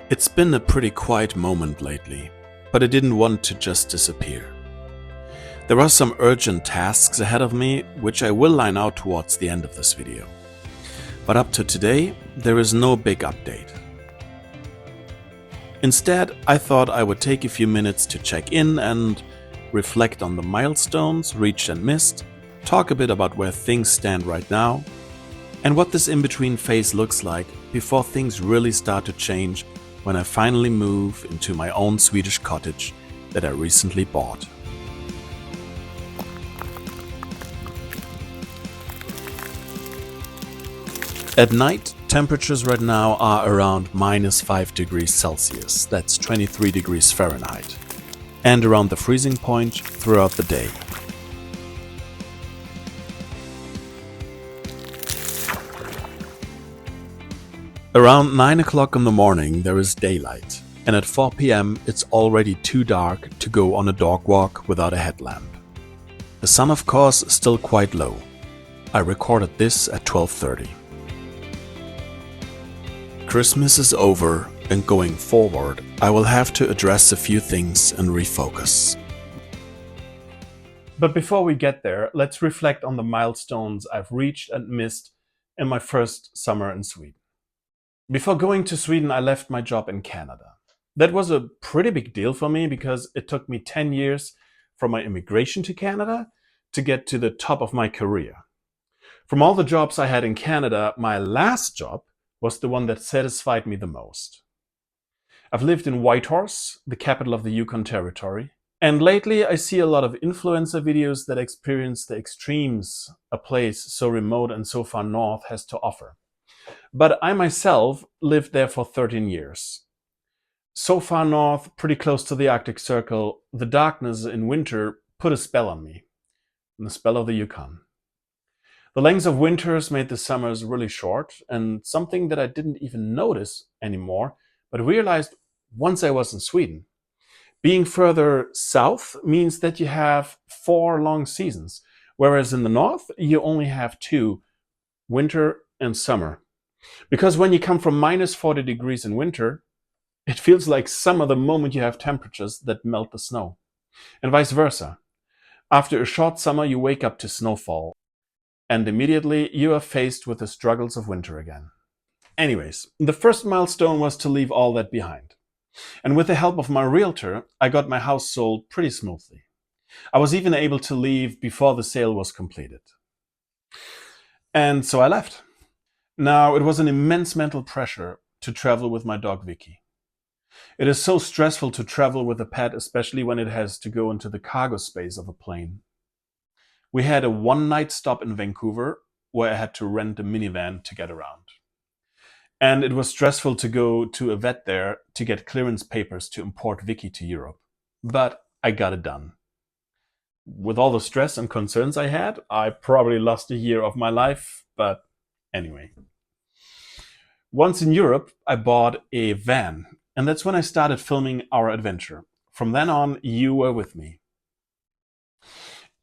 It's been a pretty quiet moment lately, but I didn't want to just disappear. There are some urgent tasks ahead of me, which I will line out towards the end of this video. But up to today, there is no big update. Instead, I thought I would take a few minutes to check in and reflect on the milestones reached and missed, talk a bit about where things stand right now, and what this in-between phase looks like before things really start to change when I finally move into my own Swedish cottage that I recently bought. At night, temperatures right now are around -5 degrees Celsius, that's 23 degrees Fahrenheit, and around the freezing point throughout the day. Around 9 o'clock in the morning there is daylight, and at 4 p.m. it's already too dark to go on a dog walk without a headlamp. The sun, of course, is still quite low. I recorded this at 12:30. Christmas is over, and going forward, I will have to address a few things and refocus. But before we get there, let's reflect on the milestones I've reached and missed in my first summer in Sweden. Before going to Sweden, I left my job in Canada. That was a pretty big deal for me because it took me 10 years from my immigration to Canada to get to the top of my career. From all the jobs I had in Canada, my last job was the one that satisfied me the most. I've lived in Whitehorse, the capital of the Yukon Territory, and lately I see a lot of influencer videos that experience the extremes a place so remote and so far north has to offer. But I myself lived there for 13 years. So far north, pretty close to the Arctic Circle, the darkness in winter put a spell on me, and the spell of the Yukon. The length of winters made the summers really short, and something that I didn't even notice anymore, but realized once I was in Sweden. Being further south means that you have 4 long seasons, whereas in the north you only have 2, winter and summer. Because when you come from -40 degrees in winter, it feels like summer the moment you have temperatures that melt the snow. And vice versa. After a short summer you wake up to snowfall, and immediately you are faced with the struggles of winter again. Anyways, the first milestone was to leave all that behind. And with the help of my realtor, I got my house sold pretty smoothly. I was even able to leave before the sale was completed. And so I left. Now, it was an immense mental pressure to travel with my dog Vicky. It is so stressful to travel with a pet, especially when it has to go into the cargo space of a plane. We had a one-night stop in Vancouver where I had to rent a minivan to get around. And it was stressful to go to a vet there to get clearance papers to import Vicky to Europe. But I got it done. With all the stress and concerns I had, I probably lost a year of my life, but anyway. Once in Europe, I bought a van, and that's when I started filming our adventure. From then on, you were with me.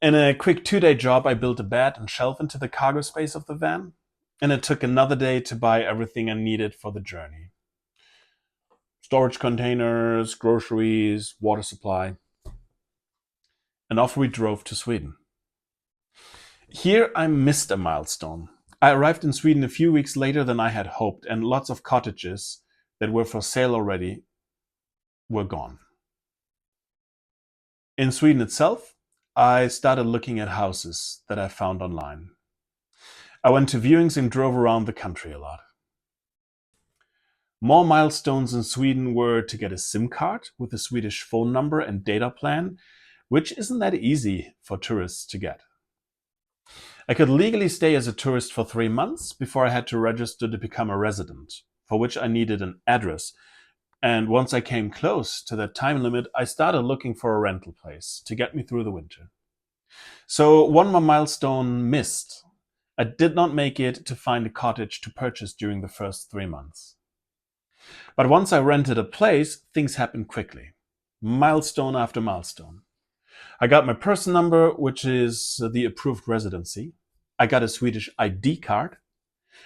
In a quick 2-day job, I built a bed and shelf into the cargo space of the van, and it took another day to buy everything I needed for the journey. Storage containers, groceries, water supply. And off we drove to Sweden. Here I missed a milestone. I arrived in Sweden a few weeks later than I had hoped, and lots of cottages that were for sale already were gone. In Sweden itself, I started looking at houses that I found online. I went to viewings and drove around the country a lot. More milestones in Sweden were to get a SIM card with a Swedish phone number and data plan, which isn't that easy for tourists to get. I could legally stay as a tourist for 3 months before I had to register to become a resident, for which I needed an address. And once I came close to that time limit, I started looking for a rental place to get me through the winter. So one more milestone missed. I did not make it to find a cottage to purchase during the first 3 months. But once I rented a place, things happened quickly. Milestone after milestone. I got my person number, which is the approved residency. I got a Swedish ID card,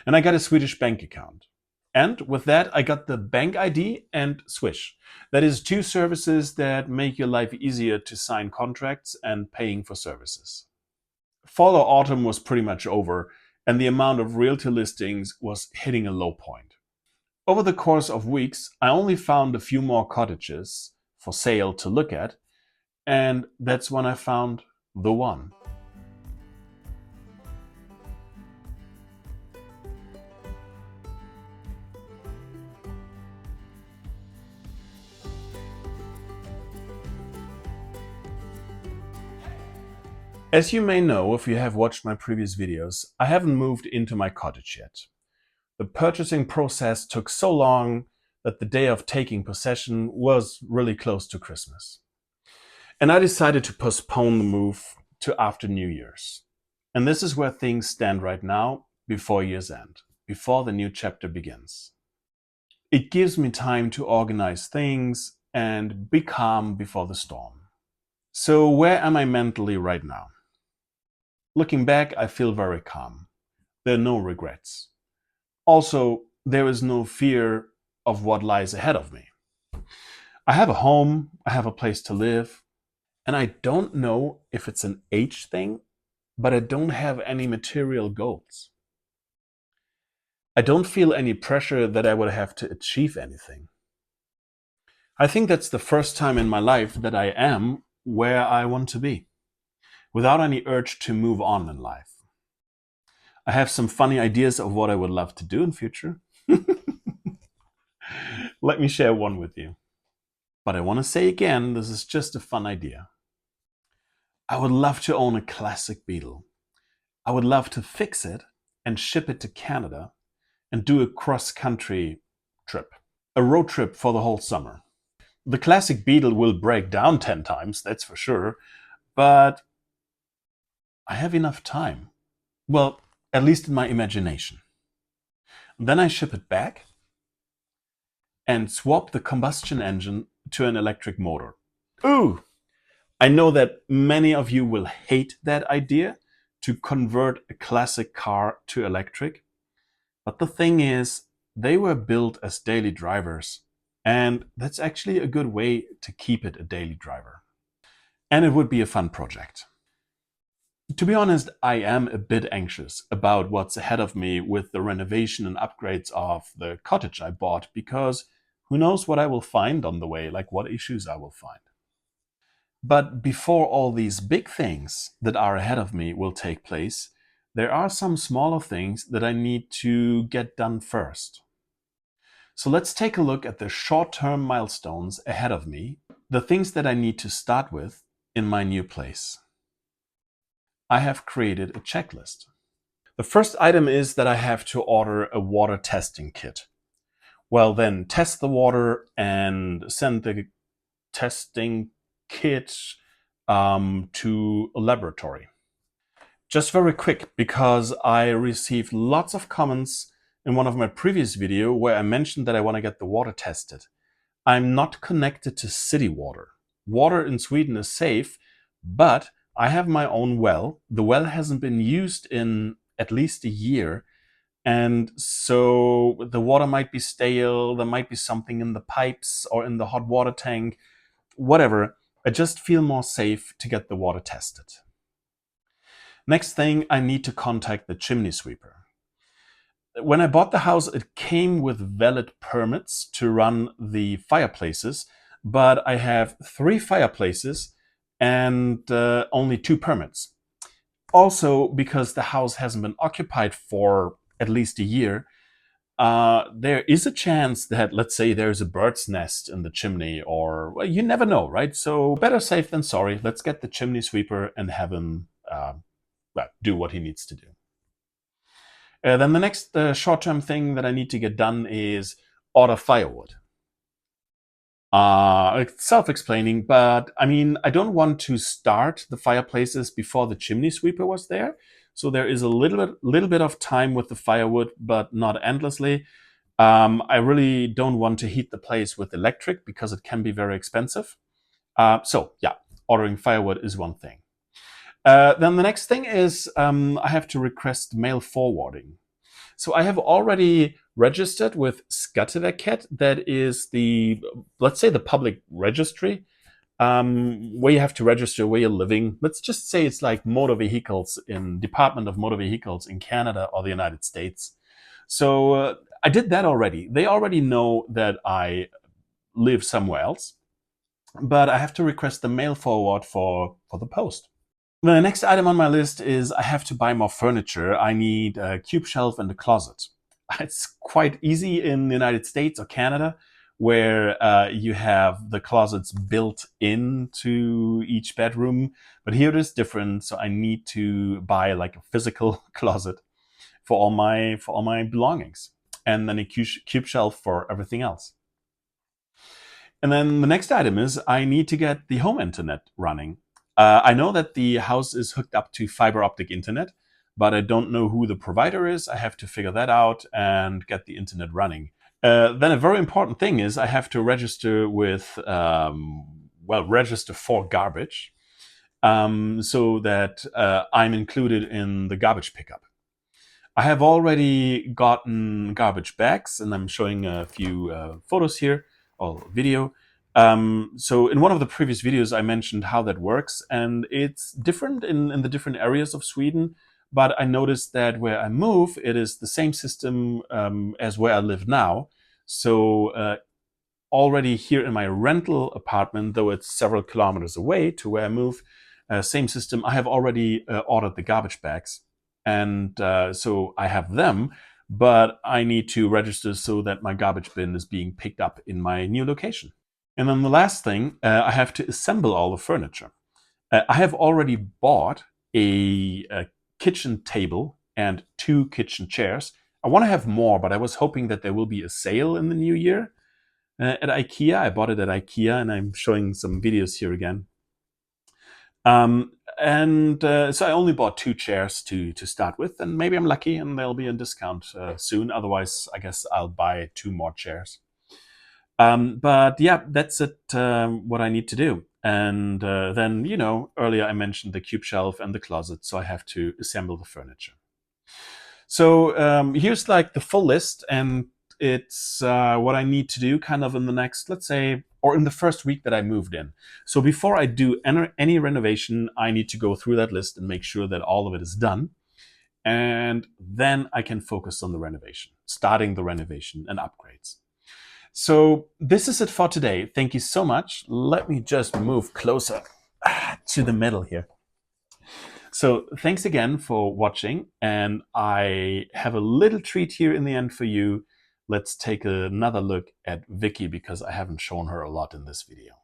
and I got a Swedish bank account. And with that, I got the bank ID and Swish. That is two services that make your life easier to sign contracts and paying for services. Fall or autumn was pretty much over, and the amount of realtor listings was hitting a low point. Over the course of weeks, I only found a few more cottages for sale to look at, and that's when I found the one. As you may know if you have watched my previous videos, I haven't moved into my cottage yet. The purchasing process took so long that the day of taking possession was really close to Christmas. And I decided to postpone the move to after New Year's. And this is where things stand right now, before year's end, before the new chapter begins. It gives me time to organize things and be calm before the storm. So where am I mentally right now? Looking back, I feel very calm. There are no regrets. Also, there is no fear of what lies ahead of me. I have a home, I have a place to live, and I don't know if it's an age thing, but I don't have any material goals. I don't feel any pressure that I would have to achieve anything. I think that's the first time in my life that I am where I want to be, without any urge to move on in life. I have some funny ideas of what I would love to do in future. Let me share one with you. But I want to say again, this is just a fun idea. I would love to own a classic Beetle. I would love to fix it and ship it to Canada and do a cross-country trip. A road trip for the whole summer. The classic Beetle will break down 10 times, that's for sure, but I have enough time. Well, at least in my imagination. Then I ship it back and swap the combustion engine to an electric motor. Ooh! I know that many of you will hate that idea, to convert a classic car to electric. But the thing is, they were built as daily drivers, and that's actually a good way to keep it a daily driver. And it would be a fun project. To be honest, I am a bit anxious about what's ahead of me with the renovation and upgrades of the cottage I bought, because who knows what I will find on the way, like what issues I will find. But before all these big things that are ahead of me will take place, there are some smaller things that I need to get done first. So let's take a look at the short-term milestones ahead of me, the things that I need to start with in my new place. I have created a checklist. The first item is that I have to order a water testing kit. Well, then test the water and send the testing kit to a laboratory. Just very quick, because I received lots of comments in one of my previous videos where I mentioned that I want to get the water tested. I'm not connected to city water. Water in Sweden is safe, but I have my own well. The well hasn't been used in at least a year, and so the water might be stale, there might be something in the pipes or in the hot water tank, whatever. I just feel more safe to get the water tested. Next thing, I need to contact the chimney sweeper. When I bought the house, it came with valid permits to run the fireplaces, but I have 3 fireplaces and only 2 permits. Also, because the house hasn't been occupied for at least a year, there is a chance that, let's say, there's a bird's nest in the chimney, or, well, you never know, right? So better safe than sorry. Let's get the chimney sweeper and have him do what he needs to do. Then the next short-term thing that I need to get done is order firewood. It's self-explaining, but I mean, I don't want to start the fireplaces before the chimney sweeper was there. So there is a little bit of time with the firewood, but not endlessly. I really don't want to heat the place with electric because it can be very expensive. So yeah, ordering firewood is one thing. Then the next thing is I have to request mail forwarding. So I have already registered with Skatteverket. That is the, let's say, the public registry, where you have to register where you're living. Let's just say it's like motor vehicles in Department of Motor Vehicles in Canada or the United States. So I did that already. They already know that I live somewhere else, but I have to request the mail forward for the post. The next item on my list is I have to buy more furniture. I need a cube shelf and a closet. It's quite easy in the United States or Canada, where you have the closets built into each bedroom. But here it is different, so I need to buy like a physical closet for all my belongings, and then a cube shelf for everything else. And then the next item is I need to get the home internet running. I know that the house is hooked up to fiber optic internet, but I don't know who the provider is. I have to figure that out and get the internet running. Then a very important thing is I have to register with, register for garbage, so that I'm included in the garbage pickup. I have already gotten garbage bags, and I'm showing a few photos here, or video. So in one of the previous videos, I mentioned how that works, and it's different in the different areas of Sweden. But I noticed that where I move, it is the same system as where I live now. So already here in my rental apartment, though it's several kilometers away to where I move, same system, I have already ordered the garbage bags. And so I have them, but I need to register so that my garbage bin is being picked up in my new location. And then the last thing, I have to assemble all the furniture. I have already bought a kitchen table and 2 kitchen chairs. I want to have more, but I was hoping that there will be a sale in the new year at IKEA. I bought it at IKEA, and I'm showing some videos here again. So I only bought 2 chairs to start with, and maybe I'm lucky and there'll be a discount soon. Otherwise, I guess I'll buy 2 more chairs. But yeah, that's it, what I need to do. And then, earlier I mentioned the cube shelf and the closet, so I have to assemble the furniture. So here's like the full list, and it's what I need to do kind of in the next, let's say, or in the first week that I moved in. So before I do any renovation, I need to go through that list and make sure that all of it is done. And then I can focus on the renovation, starting the renovation and upgrades. So this is it for today. Thank you so much. Let me just move closer to the middle here. So thanks again for watching, and I have a little treat here in the end for you. Let's take another look at Vicky, because I haven't shown her a lot in this video.